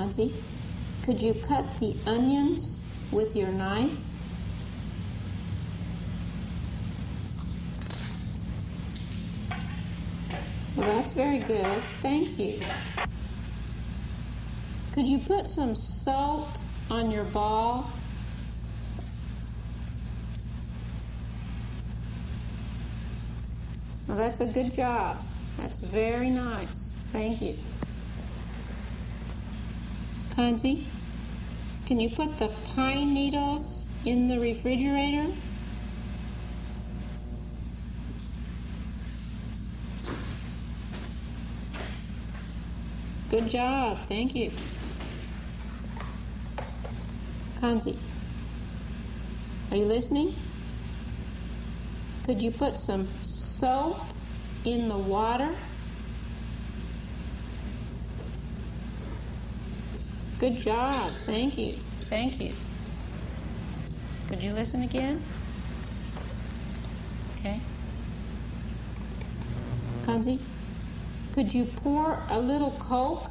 Kanzi, could you cut the onions with your knife? Well, that's very good. Thank you. Could you put some soap on your ball? Well, that's a good job. That's very nice. Thank you. Kanzi, can you put the pine needles in the refrigerator? Good job. Thank you. Kanzi, are you listening? Could you put some soap in the water? Good job. Thank you. Thank you. Could you listen again? Okay. Kanzi, could you pour a little Coke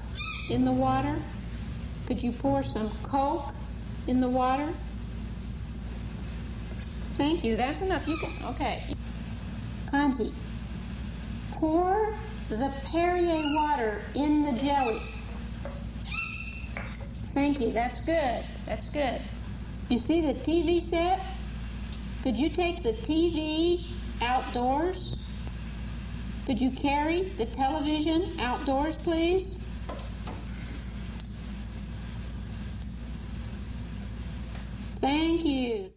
in the water? Could you pour some Coke in the water? Thank you. That's enough. You can. Okay. Kanzi, pour the Perrier water in the jelly. Thank you. That's good. That's good. You see the TV set? Could you take the TV outdoors? Could you carry the television outdoors, please? Thank you.